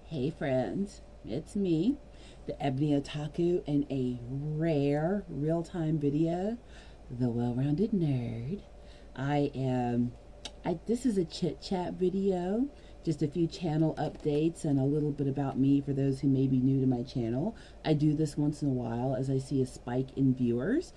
Hey friends, it's me, the Ebony Otaku, in a rare real-time video, the well-rounded nerd. I am this is a chit chat video, just a few channel updates and a little bit about me for those who may be new to my channel. I do this once in a while as I see a spike in viewers,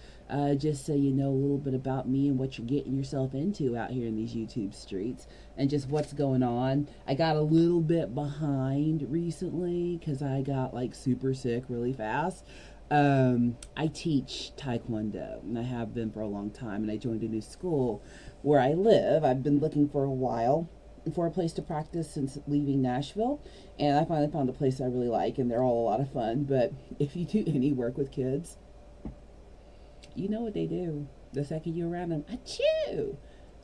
just so you know a little bit about me and what you're getting yourself into out here in these YouTube streets and just what's going on. I got a little bit behind recently because I got like super sick really fast. I teach Taekwondo, and I have been for a long time, and I joined a new school where I live. I've been looking for a while for a place to practice since leaving Nashville, and I finally found a place I really like, and they're all a lot of fun. But if you do any work with kids, you know what they do. The second you're around them, achoo!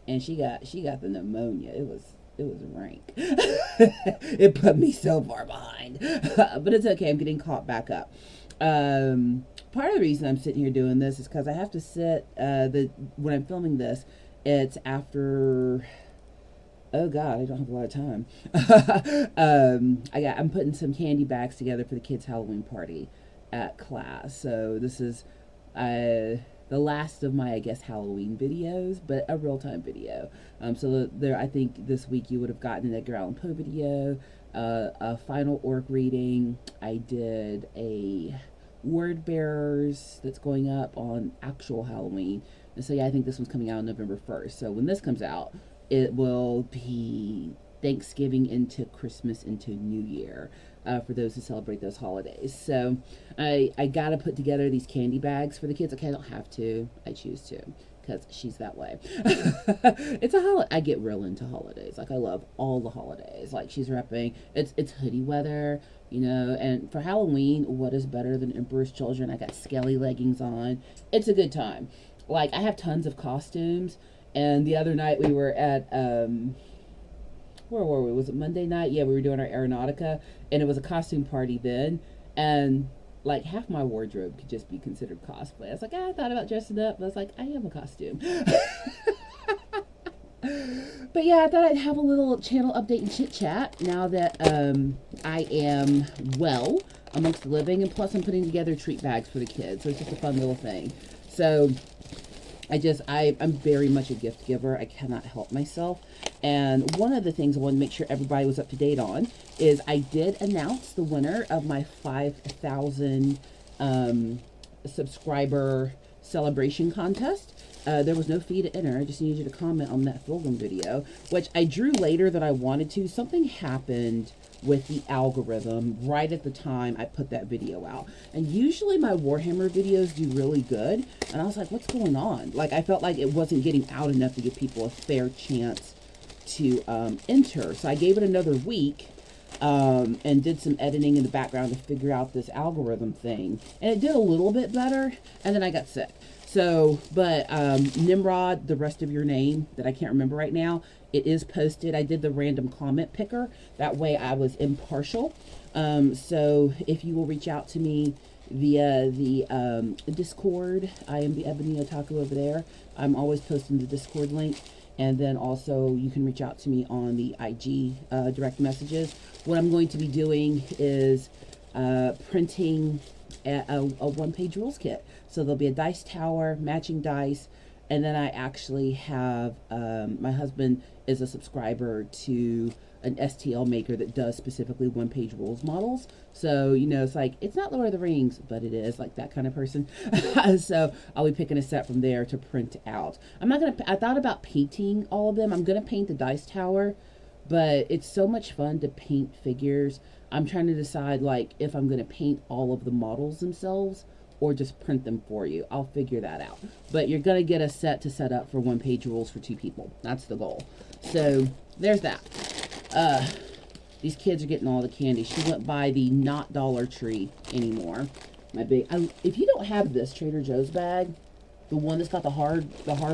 And she got the pneumonia. It was rank. It put me so far behind, but it's okay. I'm getting caught back up. Part of the reason I'm sitting here doing this is because I have to sit. When I'm filming this, it's after. Oh God, I don't have a lot of time. I'm putting some candy bags together for the kids' Halloween party at class. So this is the last of my, I guess, Halloween videos, but a real time video. So there, I think this week you would have gotten an Edgar Allan Poe video, a final orc reading. I did a word bearers that's going up on actual Halloween. And so yeah, I think this one's coming out on November 1st. So when this comes out, it will be Thanksgiving into Christmas into New Year, for those who celebrate those holidays. So I gotta put together these candy bags for the kids. Okay, I don't have to. I choose to because she's that way. It's a holiday. I get real into holidays. Like I love all the holidays. Like she's repping. It's hoodie weather, you know. And for Halloween, what is better than Emperor's Children? I got scaly leggings on. It's a good time. Like I have tons of costumes. And the other night we were at where were we? Was it Monday night? Yeah, we were doing our Aeronautica, and it was a costume party then. And like half my wardrobe could just be considered cosplay. I was like, I thought about dressing up, but I was like, I am a costume. But yeah, I thought I'd have a little channel update and chit chat now that I am well amongst the living, and plus I'm putting together treat bags for the kids, so it's just a fun little thing. So I'm very much a gift giver. I cannot help myself. And one of the things I wanted to make sure everybody was up to date on is I did announce the winner of my 5,000 subscriber celebration contest. There was no fee to enter. I just needed you to comment on that Fulgrim video, which I drew later than I wanted to. Something happened with the algorithm right at the time I put that video out. And usually my Warhammer videos do really good. And I was like, what's going on? Like, I felt like it wasn't getting out enough to give people a fair chance to enter. So I gave it another week and did some editing in the background to figure out this algorithm thing. And it did a little bit better. And then I got sick. So, but Nimrod, the rest of your name that I can't remember right now, it is posted. I did the random comment picker. That way I was impartial. So if you will reach out to me via the Discord, I am the Ebony Otaku over there. I'm always posting the Discord link. And then also you can reach out to me on the IG direct messages. What I'm going to be doing is printing a one-page rules kit. So there'll be a dice tower, matching dice, and then I actually have, my husband is a subscriber to an STL maker that does specifically one-page rules models. So, you know, it's like, it's not Lord of the Rings, but it is, like that kind of person. So I'll be picking a set from there to print out. I thought about painting all of them. I'm going to paint the dice tower, but it's so much fun to paint figures. I'm trying to decide, like, if I'm going to paint all of the models themselves or just print them for you. I'll figure that out. But you're going to get a set to set up for one-page rules for 2 people. That's the goal. So there's that. These kids are getting all the candy. She went by the not Dollar Tree anymore. If you don't have this Trader Joe's bag, the one that's got the hard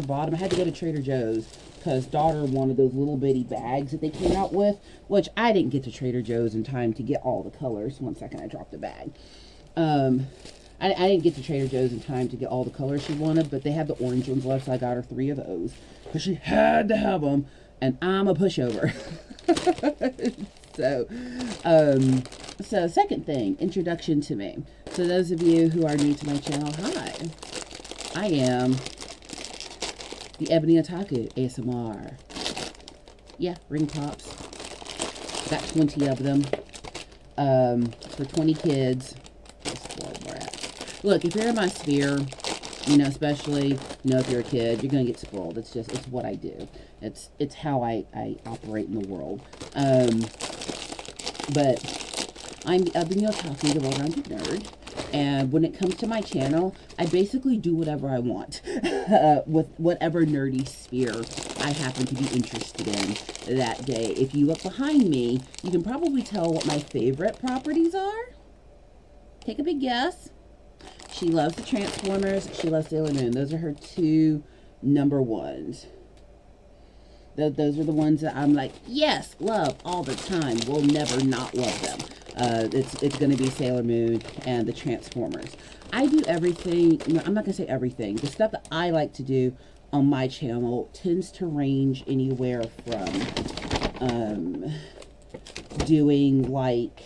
bottom, I had to go to Trader Joe's because daughter wanted those little bitty bags that they came out with, which I didn't get to Trader Joe's in time to get all the colors. One second, I dropped the bag. I didn't get to Trader Joe's in time to get all the colors she wanted, but they had the orange ones left, so I got her 3 of those because she had to have them, and I'm a pushover. So, um, so second thing, introduction to me. So those of you who are new to my channel, hi. I am the Ebony Otaku ASMR. Yeah, ring pops. Got 20 of them. For 20 kids. Spoiled brat. Look, if you're in my sphere, you know, especially, you know, if you're a kid, you're gonna get spoiled. It's just, it's what I do. It's how I operate in the world. But I'm the Ebony Otaku, the well-rounded nerd. And when it comes to my channel, I basically do whatever I want with whatever nerdy sphere I happen to be interested in that day. If you look behind me, you can probably tell what my favorite properties are. Take a big guess. She loves the Transformers. She loves Sailor Moon. Those are her two number ones. Those are the ones that I'm like, yes, love all the time. We'll never not love them. It's going to be Sailor Moon and the Transformers. I do everything. No, I'm not going to say everything. The stuff that I like to do on my channel tends to range anywhere from doing like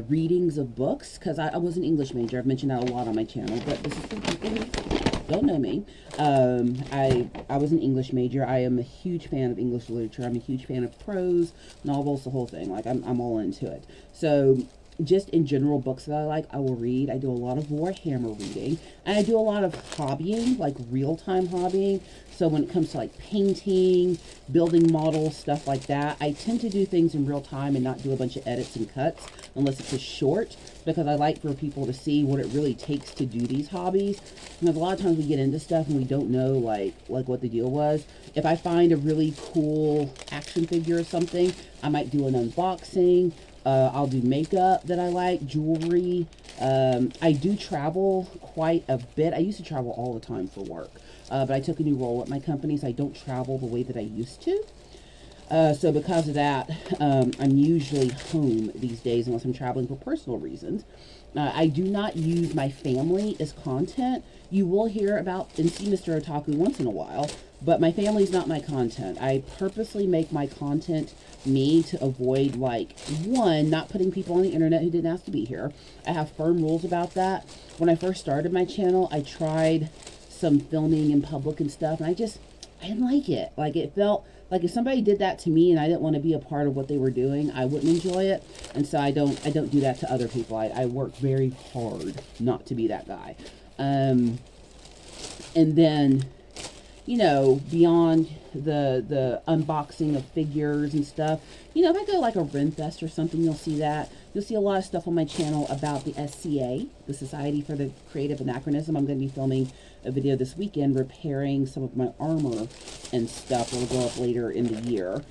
readings of books, because I was an English major. I've mentioned that a lot on my channel, but this is the, don't know me. I was an English major. I am a huge fan of English literature. I'm a huge fan of prose, novels, the whole thing. Like, I'm all into it. So just in general, books that I like, I will read. I do a lot of Warhammer reading, and I do a lot of hobbying, like real-time hobbying. So when it comes to like painting, building models, stuff like that, I tend to do things in real time and not do a bunch of edits and cuts unless it's a short, because I like for people to see what it really takes to do these hobbies. Because a lot of times we get into stuff and we don't know like what the deal was. If I find a really cool action figure or something, I might do an unboxing. I'll do makeup that I like, jewelry. I do travel quite a bit. I used to travel all the time for work, but I took a new role at my company, so I don't travel the way that I used to. So because of that, I'm usually home these days unless I'm traveling for personal reasons. I do not use my family as content. You will hear about and see Mr. Otaku once in a while, but my family's not my content. I purposely make my content me to avoid, like, one, not putting people on the internet who didn't ask to be here. I have firm rules about that. When I first started my channel, I tried some filming in public and stuff, and I didn't like it. Like, it felt like if somebody did that to me and I didn't want to be a part of what they were doing, I wouldn't enjoy it. And so I don't do that to other people. I work very hard not to be that guy. And then, you know, beyond the unboxing of figures and stuff, you know, if I go like a Renfest or something, you'll see that. You'll see a lot of stuff on my channel about the SCA, the Society for the Creative Anachronism. I'm going to be filming a video this weekend repairing some of my armor and stuff that will go up later in the year.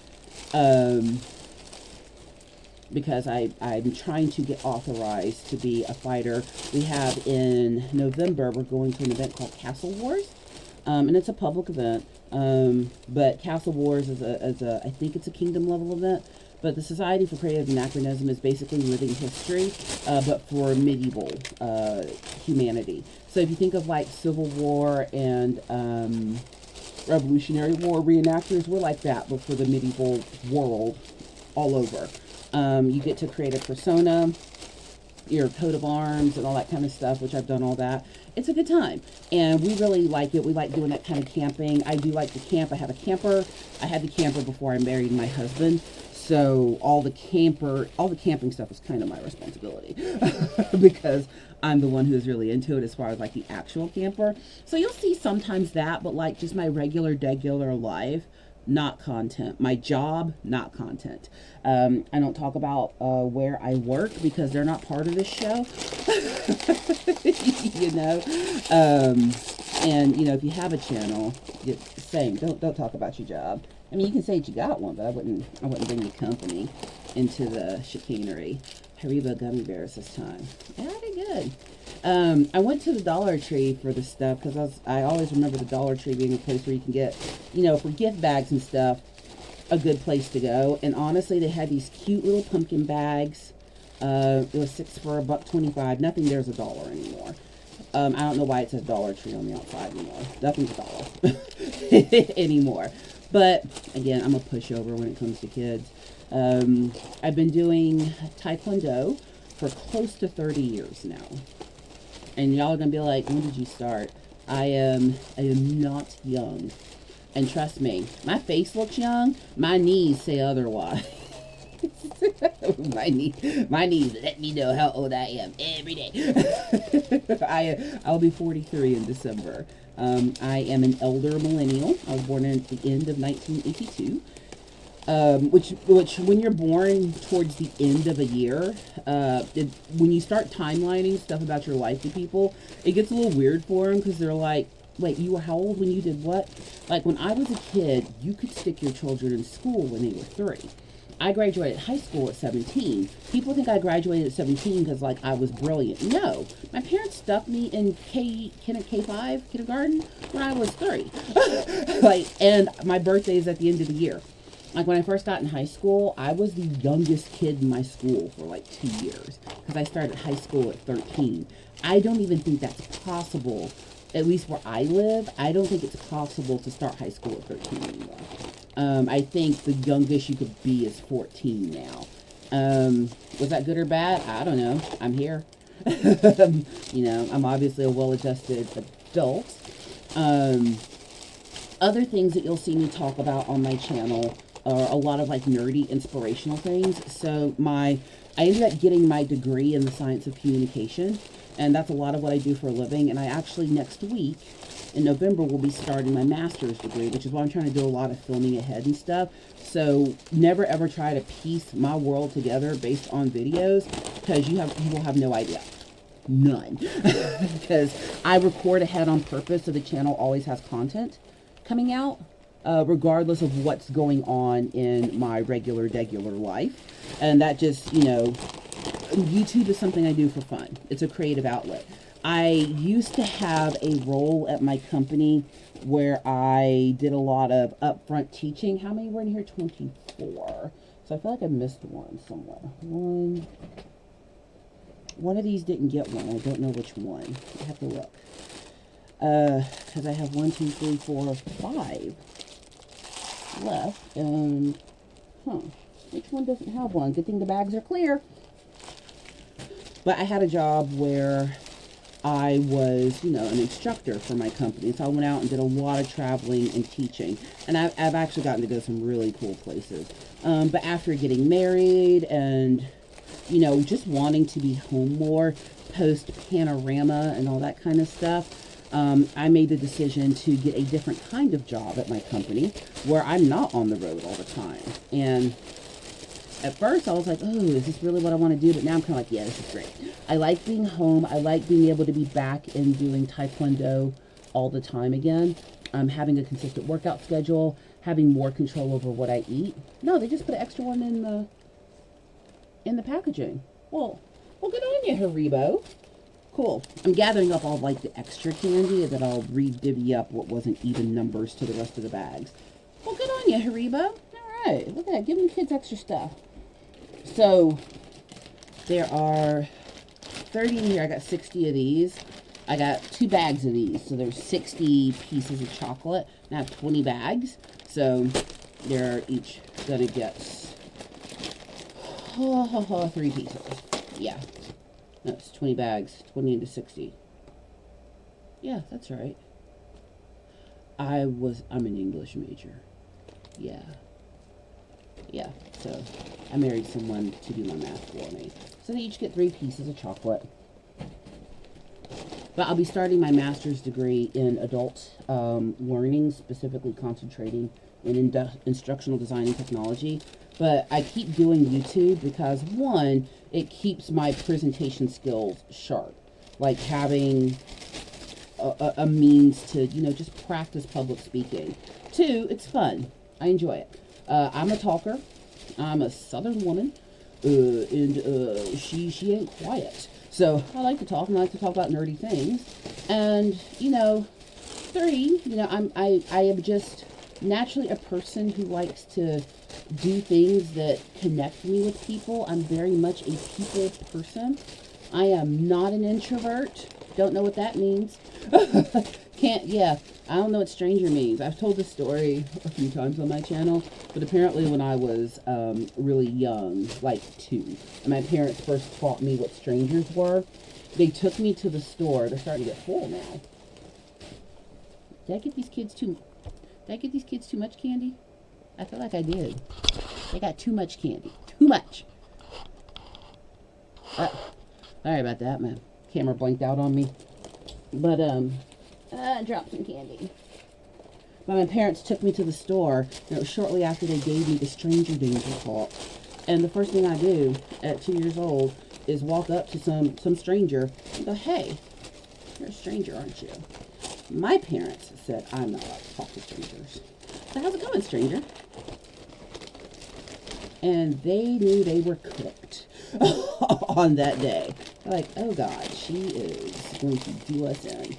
Because I'm trying to get authorized to be a fighter. We have in November, we're going to an event called Castle Wars. And it's a public event. But Castle Wars is I think it's a kingdom level event. But the Society for Creative Anachronism is basically living history, but for medieval humanity. So if you think of like Civil War and Revolutionary War reenactors, we're like that, but for the medieval world all over. You get to create a persona, your coat of arms and all that kind of stuff, which I've done all that. It's a good time, and we really like it. We like doing that kind of camping. I do like to camp. I have a camper. I had the camper before I married my husband, so all the camping stuff is kind of my responsibility because I'm the one who's really into it as far as like the actual camper. So you'll see sometimes that, but like just my regular life, not content. My job, not content. I don't talk about where I work because they're not part of this show. You know, and you know, if you have a channel, same. Don't talk about your job. I mean, you can say that you got one, but I wouldn't bring the company into the chicanery. Haribo gummy bears this time. Yeah, they're good. I went to the Dollar Tree for this stuff because I always remember the Dollar Tree being a place where you can get, you know, for gift bags and stuff, a good place to go. And honestly, they had these cute little pumpkin bags. It was 6 for $1.25. Nothing there's $1 anymore. I don't know why it says Dollar Tree on the outside anymore. Nothing's $1 anymore. But again, I'm a pushover when it comes to kids. I've been doing Taekwondo for close to 30 years now. And y'all are gonna be like, when did you start? I am not young. And trust me, my face looks young, my knees say otherwise. my knees let me know how old I am every day. I'll be 43 in December. I am an elder millennial. I was born at the end of 1982. Which when you're born towards the end of a year, when you start timelining stuff about your life to people, it gets a little weird for them because they're like, wait, you were how old when you did what? Like when I was a kid, you could stick your children in school when they were 3. I graduated high school at 17. People think I graduated at 17 because like I was brilliant. No, my parents stuck me in K5 kindergarten when I was 3. And my birthday is at the end of the year. Like when I first got in high school, I was the youngest kid in my school for like 2 years because I started high school at 13. I don't even think that's possible. At least where I live, I don't think it's possible to start high school at 13 anymore. I think the youngest you could be is 14 now. Was that good or bad? I don't know. I'm here. I'm obviously a well-adjusted adult. Other things that you'll see me talk about on my channel are a lot of like nerdy inspirational things. So I ended up getting my degree in the science of communication, and that's a lot of what I do for a living. And I actually next week in November will be starting my master's degree, which is why I'm trying to do a lot of filming ahead and stuff. So never ever try to piece my world together based on videos, because you will have no idea. None. Because I record ahead on purpose so the channel always has content coming out, regardless of what's going on in my regular life. And that just, YouTube is something I do for fun. It's a creative outlet. I used to have a role at my company where I did a lot of upfront teaching. How many were in here? 24. So I feel like I missed one somewhere. One of these didn't get one. I don't know which one. I have to look. Because I have 1, 2, 3, 4, 5 left. And, which one doesn't have one? Good thing the bags are clear. But I had a job where I was, an instructor for my company. So I went out and did a lot of traveling and teaching. And I've actually gotten to go to some really cool places. But after getting married and, just wanting to be home more, post-panorama and all that kind of stuff, I made the decision to get a different kind of job at my company where I'm not on the road all the time. And at first I was like, oh, is this really what I want to do? But now I'm kind of like, yeah, this is great. I like being home. I like being able to be back and doing Taekwondo all the time again. Having a consistent workout schedule, having more control over what I eat. No, they just put an extra one in the packaging. Well, good on you, Haribo. Cool. I'm gathering up all like the extra candy, and then I'll re-divvy up what wasn't even numbers to the rest of the bags. Well, good on you, Haribo. All right, look at that. Giving kids extra stuff. So there are 30 in here. I got 60 of these. I got 2 bags of these. So there's 60 pieces of chocolate. And I have 20 bags. So they're each going to get 3 pieces. Yeah. No, it's 20 bags. 20 into 60. Yeah, that's right. I'm an English major. Yeah. Yeah, so I married someone to do my math for me. So they each get 3 pieces of chocolate. But I'll be starting my master's degree in adult learning, specifically concentrating in instructional design and technology. But I keep doing YouTube because, one, it keeps my presentation skills sharp. Like having a means to, just practice public speaking. 2, it's fun. I enjoy it. I'm a talker. I'm a Southern woman. And she ain't quiet. So I like to talk, and I like to talk about nerdy things. And, 3, I am just naturally a person who likes to do things that connect me with people. I'm very much a people person. I am not an introvert. Don't know what that means. Can't, yeah, I don't know what stranger means. I've told this story a few times on my channel, but apparently when I was really young, like 2, and my parents first taught me what strangers were, they took me to the store. They're starting to get full now. Did I get these kids too much candy? I feel like I did. They got too much candy. Too much. Sorry about that, man. Camera blinked out on me. But, I dropped some candy. But my parents took me to the store, and it was shortly after they gave me the stranger danger talk. And the first thing I do at 2 years old is walk up to some stranger and go, hey, you're a stranger, aren't you? My parents said I'm not allowed to talk to strangers. So how's it going, stranger? And they knew they were cooked on that day. They're like, oh God, she is going to do us in.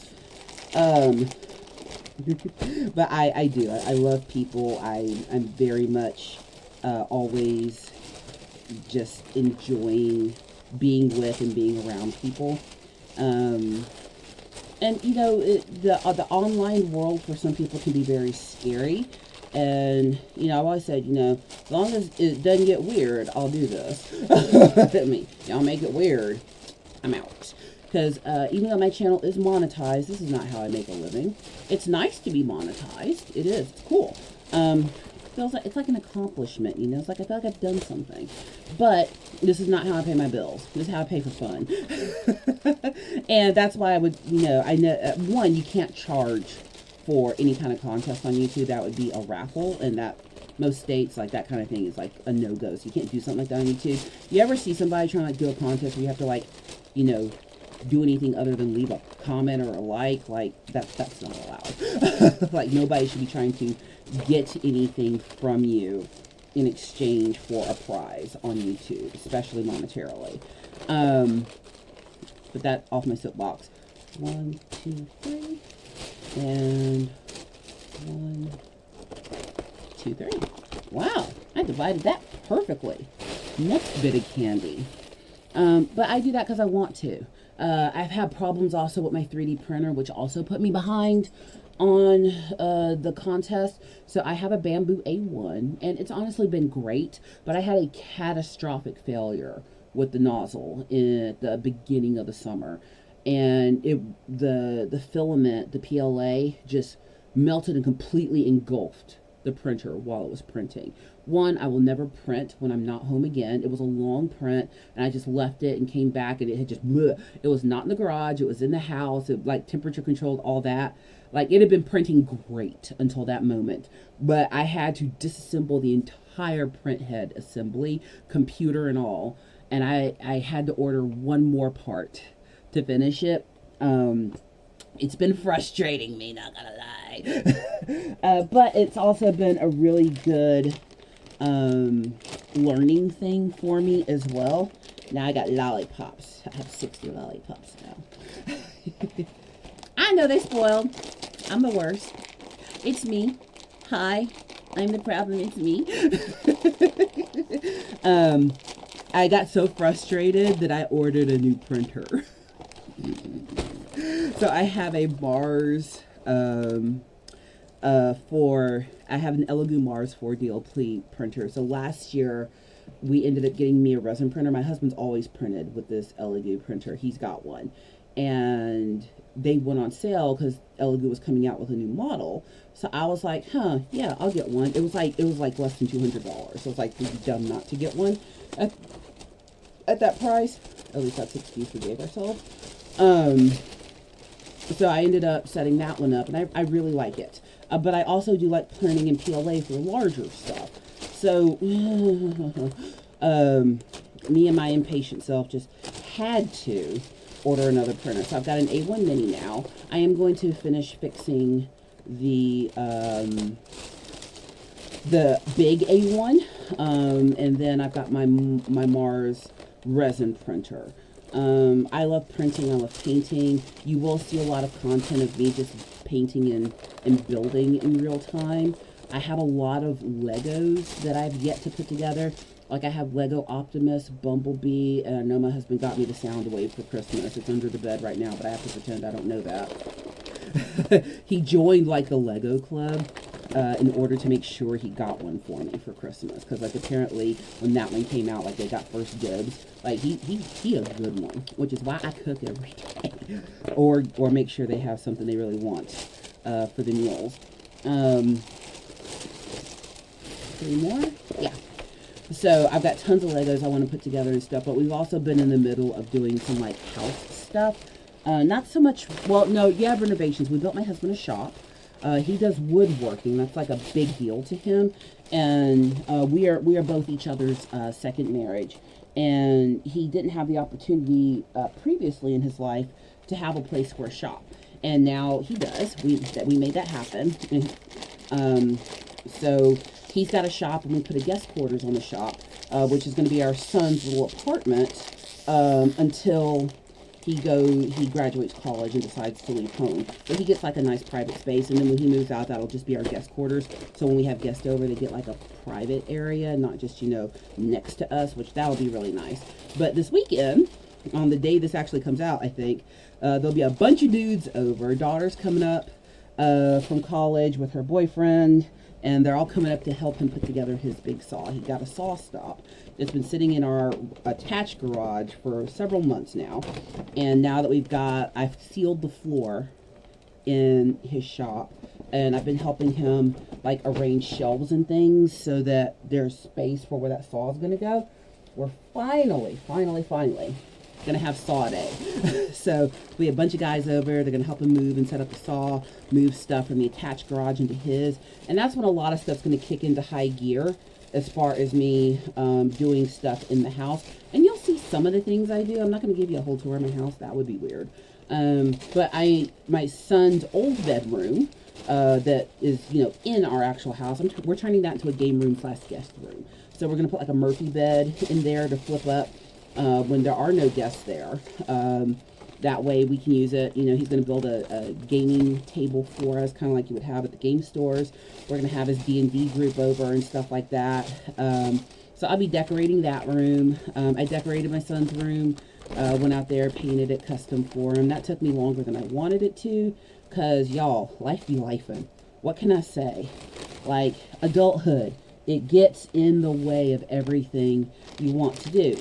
But I do. I love people. I'm very much always just enjoying being with and being around people. And you know, the online world for some people can be very scary. And, you know, I've always said, you know, as long as it doesn't get weird, I'll do this. I mean, y'all make it weird, I'm out. Because even though my channel is monetized, this is not how I make a living. It's nice to be monetized. It is. It's cool. Feels like, it's like an accomplishment, you know? It's like I feel like I've done something. But this is not how I pay my bills. This is how I pay for fun. And that's why I would, you know, I know, one, you can't charge for any kind of contest on YouTube. That would be a raffle, and that most states, like, that kind of thing is like a no-go. So you can't do something like that on YouTube. You ever see somebody trying to like do a contest where you have to, like, you know, do anything other than leave a comment or a like that's not allowed. Like, nobody should be trying to get anything from you in exchange for a prize on YouTube, especially monetarily. But that off my soapbox. 1, 2, 3. And 1, 2, 3. Wow, I divided that perfectly. Next bit of candy. But I do that because I want to. I've had problems also with my 3D printer, which also put me behind on the contest. So I have a Bamboo A1, and it's honestly been great, but I had a catastrophic failure with the nozzle at the beginning of the summer. And the filament, the PLA, just melted and completely engulfed the printer while it was printing. One, I will never print when I'm not home again. It was a long print, and I just left it and came back, and it had just, bleh. It was not in the garage, it was in the house, it, like, temperature controlled, all that. Like, it had been printing great until that moment. But I had to disassemble the entire print head assembly, computer and all, and I had to order one more part to finish it. It's been frustrating me, not gonna lie. But it's also been a really good learning thing for me as well. Now I got lollipops. I have 60 lollipops now. I know they spoiled. I'm the worst. It's me. Hi. I'm the problem. It's me. I got so frustrated that I ordered a new printer. So I have a Mars, I have an Elegoo Mars 4DLP printer. So last year, we ended up getting me a resin printer. My husband's always printed with this Elegoo printer. He's got one. And they went on sale because Elegoo was coming out with a new model. So I was like, huh, yeah, I'll get one. It was like less than $200. So it's like, we'd be dumb not to get one at that price. At least that's the excuse we gave ourselves. So I ended up setting that one up, and I really like it. But I also do like printing in PLA for larger stuff. So, me and my impatient self just had to order another printer. So I've got an A1 Mini now. I am going to finish fixing the big A1, and then I've got my Mars resin printer. I love printing, I love painting. You will see a lot of content of me just painting and building in real time. I have a lot of Legos that I've yet to put together. Like I have Lego Optimus, Bumblebee, and I know my husband got me the Soundwave for Christmas. It's under the bed right now, but I have to pretend I don't know that. He joined like the Lego club in order to make sure he got one for me for Christmas. Because like apparently when that one came out, like they got first dibs. Like he a good one, which is why I cook every day, or make sure they have something they really want for the meals. 3 more, yeah. So I've got tons of Legos I want to put together and stuff, but we've also been in the middle of doing some like house stuff. Not so much, well, no, yeah, renovations. We built my husband a shop. He does woodworking. That's like a big deal to him. And we are both each other's second marriage. And he didn't have the opportunity previously in his life to have a place for a shop. And now he does. We made that happen. So he's got a shop, and we put a guest quarters on the shop, which is going to be our son's little apartment until he graduates college and decides to leave home. So he gets like a nice private space, and then when he moves out, that'll just be our guest quarters. So when we have guests over, they get like a private area, not just, you know, next to us, which that'll be really nice. But this weekend, on the day this actually comes out, I think, there'll be a bunch of dudes over. Daughter's coming up from college with her boyfriend, and they're all coming up to help him put together his big saw. He got a saw stop. It's been sitting in our attached garage for several months now. And now that I've sealed the floor in his shop, and I've been helping him like arrange shelves and things so that there's space for where that saw is going to go. We're finally going to have saw day. So we have a bunch of guys over. They're going to help him move and set up the saw, move stuff from the attached garage into his. And that's when a lot of stuff's going to kick into high gear as far as me doing stuff in the house. And you'll see some of the things I do. I'm not going to give you a whole tour of my house. That would be weird. But my son's old bedroom that is, you know, in our actual house, we're turning that into a game room / guest room. So we're going to put like a Murphy bed in there to flip up when there are no guests there. That way we can use it. You know, he's going to build a gaming table for us, kind of like you would have at the game stores. We're going to have his D&D group over and stuff like that. So I'll be decorating that room. I decorated my son's room, went out there, painted it custom for him. That took me longer than I wanted it to, because, y'all, life be lifing. What can I say? Like, adulthood, it gets in the way of everything you want to do.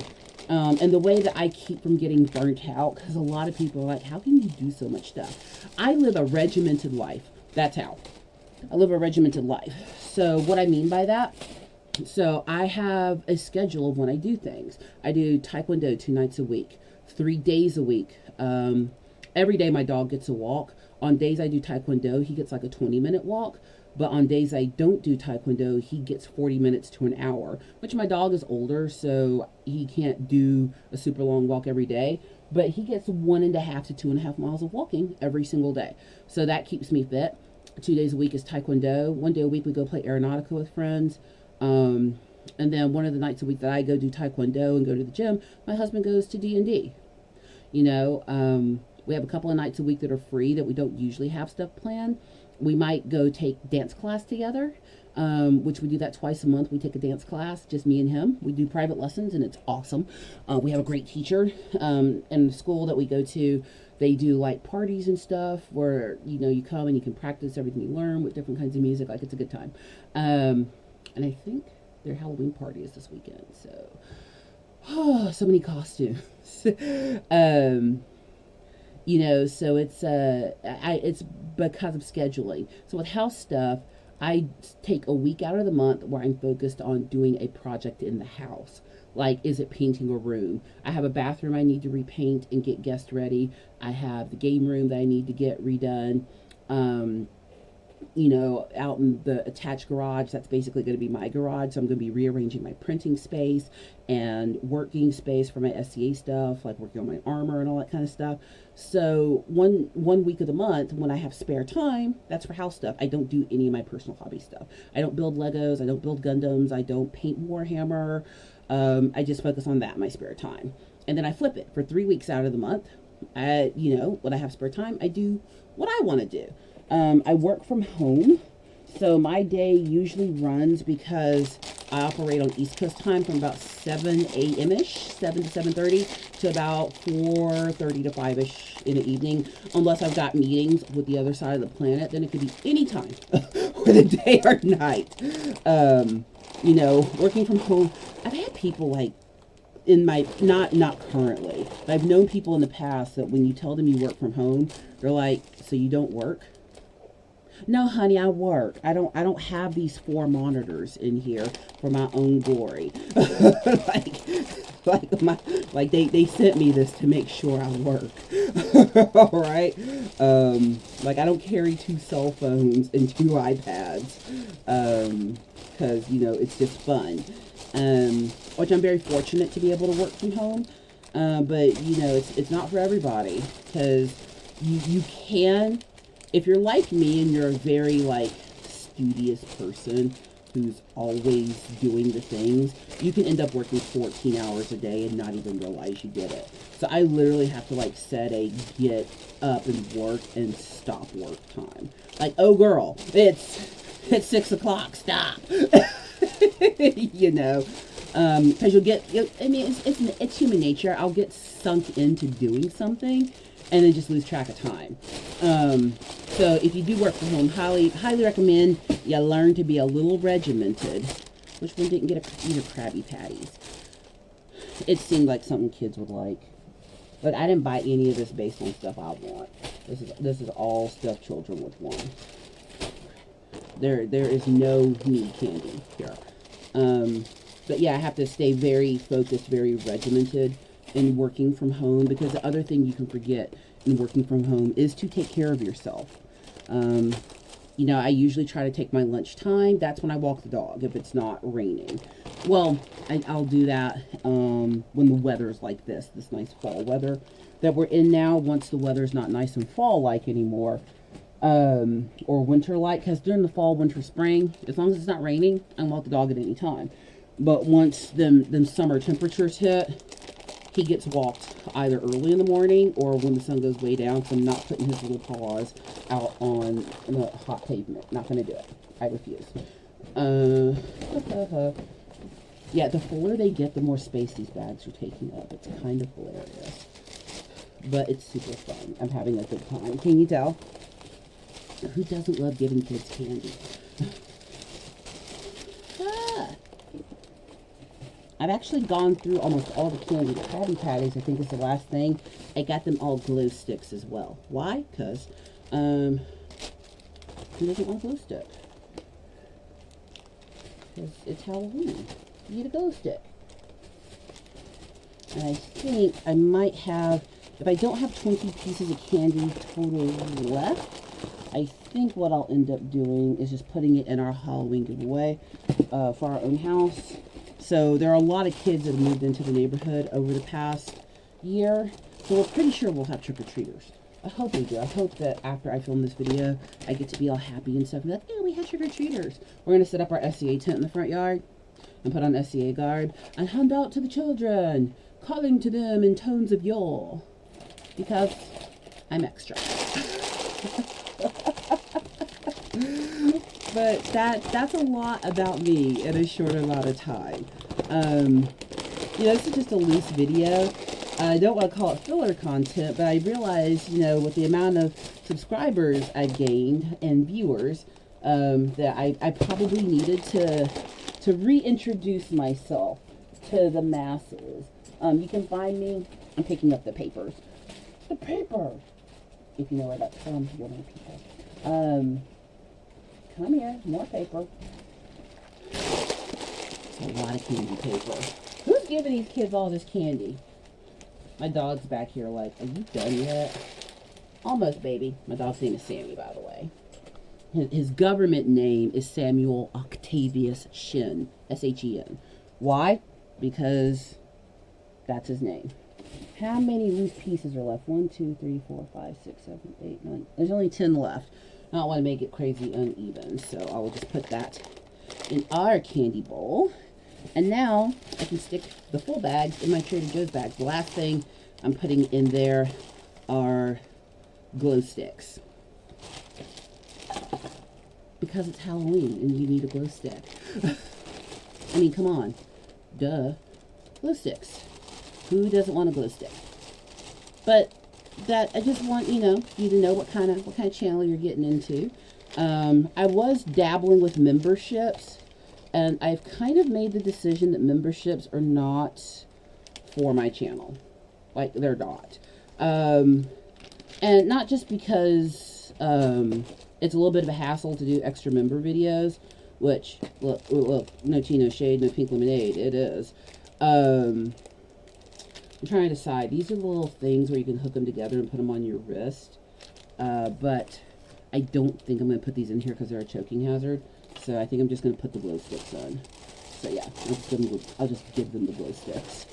And the way that I keep from getting burnt out, because a lot of people are like, how can you do so much stuff? I live a regimented life. That's how. I live a regimented life. So what I mean by that, so I have a schedule of when I do things. I do Taekwondo 2 nights a week, 3 days a week. Every day my dog gets a walk. On days I do Taekwondo, he gets like a 20-minute walk. But on days I don't do Taekwondo, he gets 40 minutes to an hour, which my dog is older, so he can't do a super long walk every day. But he gets 1.5 to 2.5 miles of walking every single day. So that keeps me fit. 2 days a week is Taekwondo. 1 day a week we go play Aeronautica with friends. And then one of the nights a week that I go do Taekwondo and go to the gym, my husband goes to D&D. You know, we have a couple of nights a week that are free that we don't usually have stuff planned. We might go take dance class together, which we do that twice a month. We take a dance class, just me and him. We do private lessons, and it's awesome. We have a great teacher. In the school that we go to, they do like parties and stuff where, you know, you come and you can practice everything you learn with different kinds of music. Like, it's a good time. And I think their Halloween party is this weekend. So, so many costumes. You know, so it's because of scheduling. So with house stuff, I take a week out of the month where I'm focused on doing a project in the house. Like, is it painting a room? I have a bathroom I need to repaint and get guest ready. I have the game room that I need to get redone. You know, out in the attached garage, that's basically going to be my garage. So I'm going to be rearranging my printing space and working space for my SCA stuff, like working on my armor and all that kind of stuff. So one week of the month when I have spare time, that's for house stuff. I don't do any of my personal hobby stuff. I don't build Legos. I don't build Gundams. I don't paint Warhammer. I just focus on that in my spare time. And then I flip it for 3 weeks out of the month. You know, when I have spare time, I do what I want to do. I work from home, So my day usually runs, because I operate on East Coast time, from about 7 a.m.-ish, 7 to 7:30, to about 4:30 to 5-ish in the evening. Unless I've got meetings with the other side of the planet, then it could be any time, whether day or night. You know, working from home, I've had people like, in my, not currently, but I've known people in the past that when you tell them you work from home, they're like, so you don't work? No, honey, I work. I don't have these 4 monitors in here for my own glory. like they sent me this to make sure I work. All right. Like, I don't carry 2 cell phones and 2 iPads. Because, you know, it's just fun. Which I'm very fortunate to be able to work from home. But, you know, it's not for everybody, because you can, if you're like me and you're a very, like, studious person who's always doing the things, you can end up working 14 hours a day and not even realize you did it. So I literally have to, like, set a get up and work and stop work time. Like, oh girl, it's 6 o'clock, stop. You know, because I mean, it's human nature. I'll get sunk into doing something and then just lose track of time. So if you do work from home, highly recommend you learn to be a little regimented. Which one didn't get either Krabby Patties? It seemed like something kids would like. But I didn't buy any of this based on stuff I want. This is all stuff children would want. There is no me candy here. But yeah, I have to stay very focused, very regimented in working from home, because the other thing you can forget in working from home is to take care of yourself. You know, I usually try to take my lunch time. That's when I walk the dog, if it's not raining. Well, I'll do that when the weather's like this nice fall weather that we're in now. Once the weather's not nice and fall-like anymore, or winter-like, because during the fall, winter, spring, as long as it's not raining, I can walk the dog at any time. But once them summer temperatures hit, he gets walked either early in the morning or when the sun goes way down, so I'm not putting his little paws out on the hot pavement. Not going to do it. I refuse. Yeah, the fuller they get, the more space these bags are taking up. It's kind of hilarious. But it's super fun. I'm having a good time. Can you tell? Who doesn't love giving kids candy? I've actually gone through almost all the candy. The Krabby Patties, I think, is the last thing. I got them all glow sticks as well. Why? Because, who doesn't want a glow stick? Because it's Halloween. You need a glow stick. And I think I might have, if I don't have 20 pieces of candy total left, I think what I'll end up doing is just putting it in our Halloween giveaway for our own house. So there are a lot of kids that have moved into the neighborhood over the past year. So we're pretty sure we'll have trick-or-treaters. I hope we do. I hope that after I film this video, I get to be all happy and stuff. And be like, yeah, we had trick-or-treaters. We're going to set up our SCA tent in the front yard and put on SCA guard and hand out to the children, calling to them in tones of yore. Because I'm extra. But that's a lot about me in a short amount of time. You know, this is just a loose video. I don't want to call it filler content, but I realized, you know, with the amount of subscribers I've gained and viewers, that I probably needed to reintroduce myself to the masses. You can find me, I'm picking up the papers. The paper! If you know where that's from, you'll know people. Come here, more paper. It's a lot of candy paper. Who's giving these kids all this candy? My dog's back here like, are you done yet? Almost, baby. My dog's name is Sammy, by the way. His government name is Samuel Octavius Shen. S-H-E-N. Why? Because that's his name. How many loose pieces are left? 1, 2, 3, 4, 5, 6, 7, 8, 9. There's only 10 left. I don't want to make it crazy uneven, so I will just put that in our candy bowl. And now I can stick the full bags in my Trader Joe's bags. The last thing I'm putting in there are glow sticks. because it's Halloween and you need a glow stick. I mean, come on. Duh. Glow sticks. Who doesn't want a glow stick? But that, I just want, you to know what kind of channel you're getting into. I was dabbling with memberships, and I've kind of made the decision that memberships are not for my channel. Like, they're not. And not just because it's a little bit of a hassle to do extra member videos, which, look, no tea, no shade, no pink lemonade, it is. I'm trying to decide. These are the little things where you can hook them together and put them on your wrist. But I don't think I'm going to put these in here because they're a choking hazard. So I think I'm just going to put the glow sticks on. So yeah, I'll just give them the glow sticks.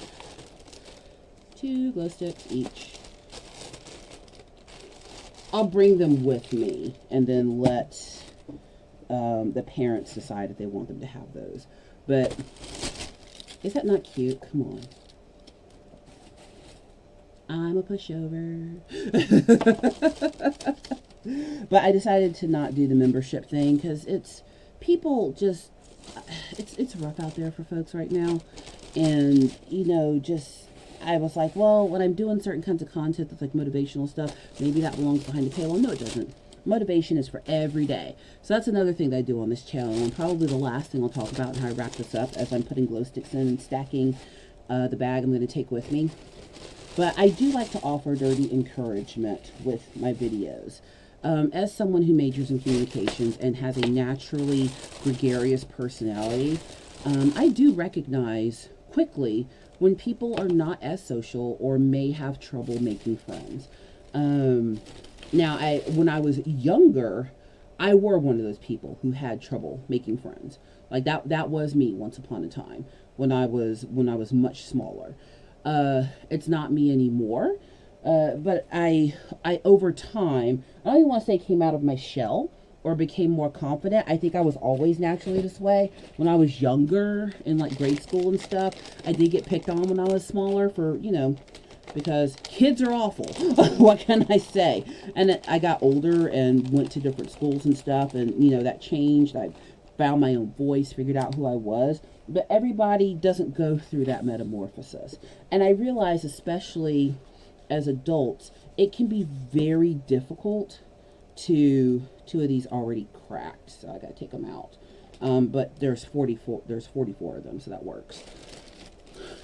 2 glow sticks each. I'll bring them with me and then let the parents decide if they want them to have those. But is that not cute? Come on. I'm a pushover. But I decided to not do the membership thing because it's rough out there for folks right now. And, I was like, well, when I'm doing certain kinds of content that's like motivational stuff, maybe that belongs behind the paywall. No, it doesn't. Motivation is for every day. So that's another thing that I do on this channel, and probably the last thing I'll talk about and how I wrap this up as I'm putting glow sticks in and stacking the bag I'm going to take with me. But I do like to offer dirty encouragement with my videos. As someone who majors in communications and has a naturally gregarious personality, I do recognize quickly when people are not as social or may have trouble making friends. Now, when I was younger, I were one of those people who had trouble making friends. Like that was me once upon a time when I was much smaller. It's not me anymore. But I over time, I don't even want to say came out of my shell or became more confident. I think I was always naturally this way. When I was younger, in like grade school and stuff, I did get picked on when I was smaller for, because kids are awful. What can I say? And I got older and went to different schools and stuff, and, that changed. I found my own voice, figured out who I was. But everybody doesn't go through that metamorphosis. And I realize, especially as adults, it can be very difficult to, 2 of these already cracked, so I gotta take them out. But there's 44 of them, so that works.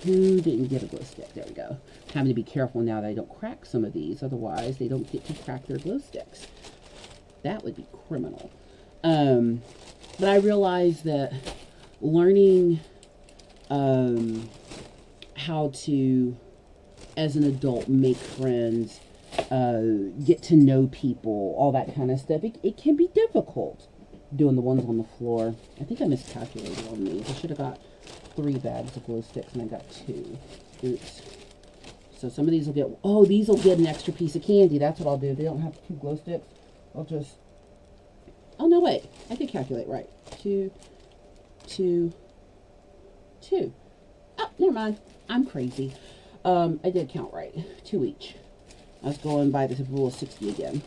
Who didn't get a glow stick? There we go. Having to be careful now that I don't crack some of these, otherwise they don't get to crack their glow sticks. That would be criminal. But I realized that learning how to, as an adult, make friends, get to know people, all that kind of stuff, it can be difficult doing the ones on the floor. I think I miscalculated on these. I should have got 3 bags of glow sticks and I got 2. Oops. So some of these will get, these will get an extra piece of candy. That's what I'll do. They don't have 2 glow sticks. I'll just, oh no, wait, I did calculate right. 2, 2, 2. Oh, never mind. I'm crazy. I did count right. 2 each. I was going by the rule of 60 again.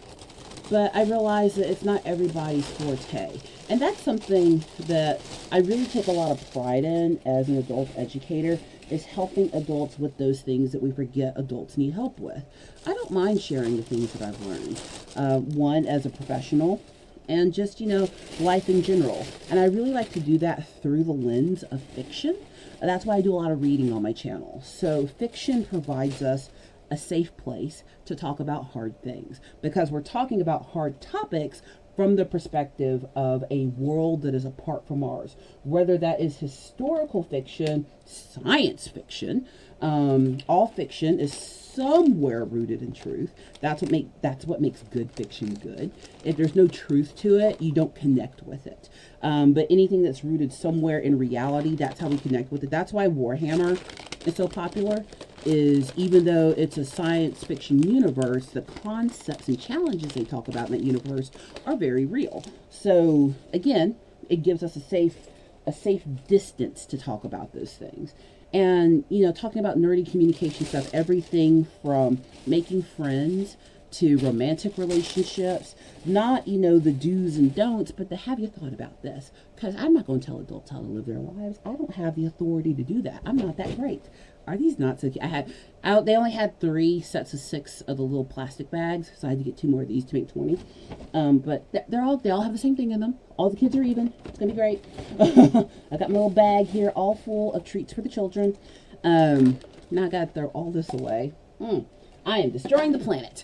But I realized that it's not everybody's forte. And that's something that I really take a lot of pride in as an adult educator, is helping adults with those things that we forget adults need help with. I don't mind sharing the things that I've learned. One, as a professional, and just, life in general. And I really like to do that through the lens of fiction. That's why I do a lot of reading on my channel. So fiction provides us a safe place to talk about hard things, because we're talking about hard topics from the perspective of a world that is apart from ours, whether that is historical fiction, science fiction. All fiction is somewhere rooted in truth. That's what makes good fiction good. If there's no truth to it, you don't connect with it. But anything that's rooted somewhere in reality, that's how we connect with it. That's why Warhammer is so popular, is even though it's a science fiction universe, the concepts and challenges they talk about in that universe are very real. So again, it gives us a safe distance to talk about those things. And, talking about nerdy communication stuff, everything from making friends to romantic relationships, not, you know, the do's and don'ts, but the have you thought about this? Because I'm not going to tell adults how to live their lives. I don't have the authority to do that. I'm not that great. Are these not so cute? They only had 3 sets of 6 of the little plastic bags, so I had to get 2 more of these to make 20. But they all have the same thing in them. All the kids are even. It's gonna be great. I got my little bag here, all full of treats for the children. Now I gotta throw all this away. I am destroying the planet.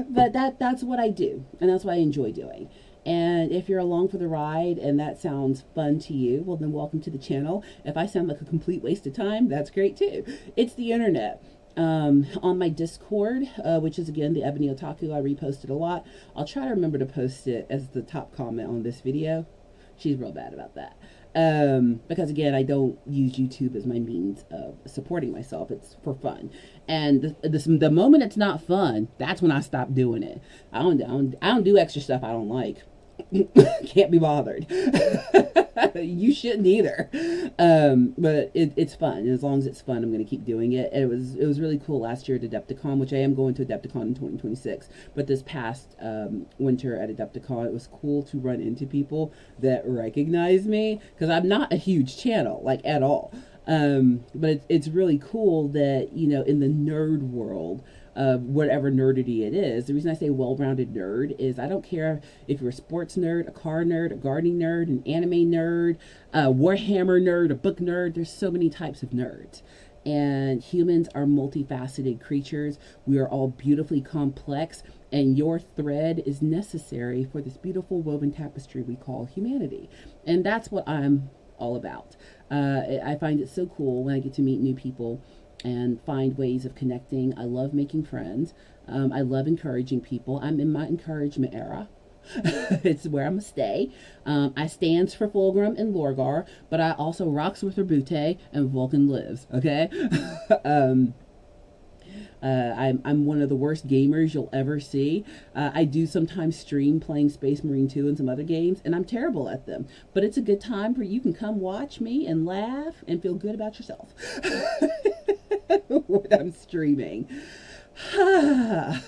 But that's what I do, and that's what I enjoy doing. And if you're along for the ride and that sounds fun to you, well, then welcome to the channel. If I sound like a complete waste of time, that's great too. It's the internet. On my Discord, which is again the Ebony Otaku, I reposted a lot. I'll try to remember to post it as the top comment on this video. She's real bad about that. Because again, I don't use YouTube as my means of supporting myself. It's for fun. And the moment it's not fun, that's when I stop doing it. I don't do extra stuff I don't like. Can't be bothered. You shouldn't either. But it's fun. As long as it's fun, I'm going to keep doing it. And it was really cool last year at Adepticon, which I am going to Adepticon in 2026. But this past winter at Adepticon, it was cool to run into people that recognize me, because I'm not a huge channel, like, at all. But it's really cool that, you know, in the nerd world, whatever nerdity it is. The reason I say well-rounded nerd is I don't care if you're a sports nerd, a car nerd, a gardening nerd, an anime nerd, a Warhammer nerd, a book nerd. There's so many types of nerds. And humans are multifaceted creatures. We are all beautifully complex, and your thread is necessary for this beautiful woven tapestry we call humanity. And that's what I'm all about. I find it so cool when I get to meet new people and find ways of connecting. I love making friends. I love encouraging people. I'm in my encouragement era. It's where I'm gonna stay. I stands for Fulgrim and Lorgar, but I also rocks with Rabute and Vulcan lives. Okay. I'm one of the worst gamers you'll ever see. I do sometimes stream playing Space Marine 2 and some other games, and I'm terrible at them. But it's a good time where you can come watch me and laugh and feel good about yourself when I'm streaming. I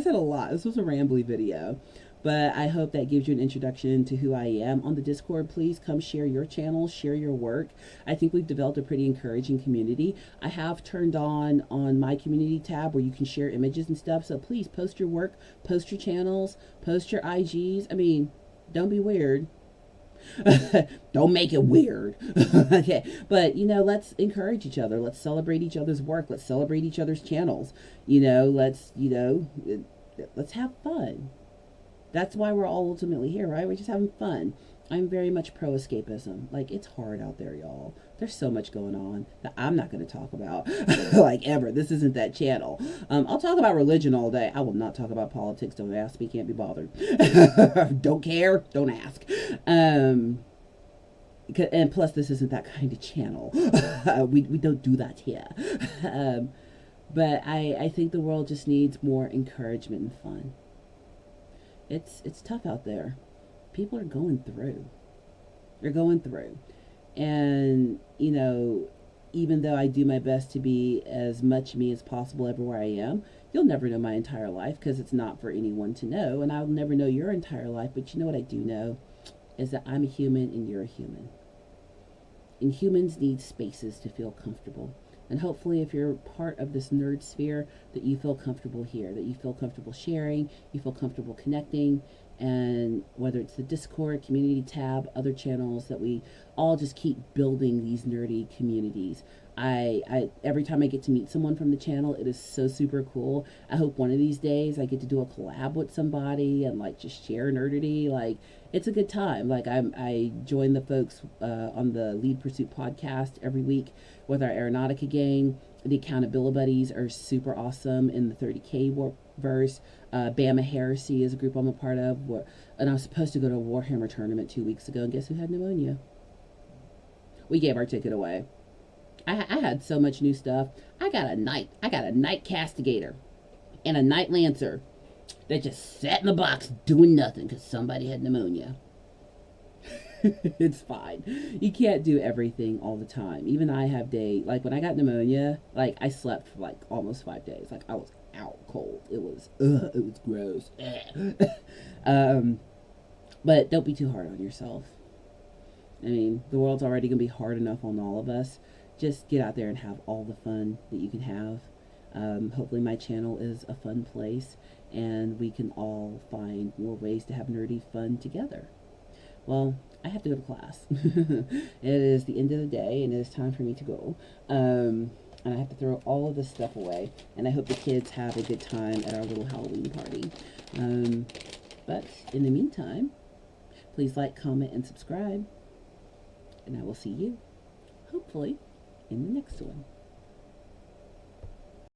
said a lot. This was a rambly video. But I hope that gives you an introduction to who I am. On the Discord, please come share your channel, share your work. I think we've developed a pretty encouraging community. I have turned on my community tab where you can share images and stuff. So please post your work, post your channels, post your IGs. I mean, don't be weird. Don't make it weird. Okay, but you know, let's encourage each other. Let's celebrate each other's work. Let's celebrate each other's channels. Let's have fun. That's why we're all ultimately here, right? We're just having fun. I'm very much pro escapism. Like, it's hard out there, y'all. There's so much going on that I'm not going to talk about, like, ever. This isn't that channel. I'll talk about religion all day. I will not talk about politics. Don't ask me. Can't be bothered. Don't care. Don't ask. And plus, this isn't that kind of channel. We don't do that here. But I think the world just needs more encouragement and fun. It's tough out there. People are going through. They're going through. And, even though I do my best to be as much me as possible everywhere I am, you'll never know my entire life because it's not for anyone to know. And I'll never know your entire life. But you know what I do know is that I'm a human and you're a human. And humans need spaces to feel comfortable. And hopefully if you're part of this nerd sphere, that you feel comfortable here, that you feel comfortable sharing, you feel comfortable connecting, and whether it's the Discord, community tab, other channels, that we all just keep building these nerdy communities. Every time I get to meet someone from the channel, it is so super cool. I hope one of these days I get to do a collab with somebody and just share nerdity. It's a good time. I join the folks on the Lead Pursuit podcast every week with our Aeronautica gang. The Accountability Buddies are super awesome in the 30K verse. Bama Heresy is a group I'm a part of. And I was supposed to go to a Warhammer tournament 2 weeks ago, and guess who had pneumonia? We gave our ticket away. I had so much new stuff. I got a Knight Castigator and a Knight Lancer that just sat in the box doing nothing because somebody had pneumonia. It's fine. You can't do everything all the time. Even I have days, like when I got pneumonia, like I slept for like almost 5 days. Like I was out cold. It was gross. um, but don't be too hard on yourself. I mean, the world's already going to be hard enough on all of us. Just get out there and have all the fun that you can have. Hopefully, my channel is a fun place and we can all find more ways to have nerdy fun together. Well, I have to go to class. It is the end of the day and it is time for me to go. And I have to throw all of this stuff away. And I hope the kids have a good time at our little Halloween party. But in the meantime, please like, comment, and subscribe. And I will see you, hopefully, in the next one.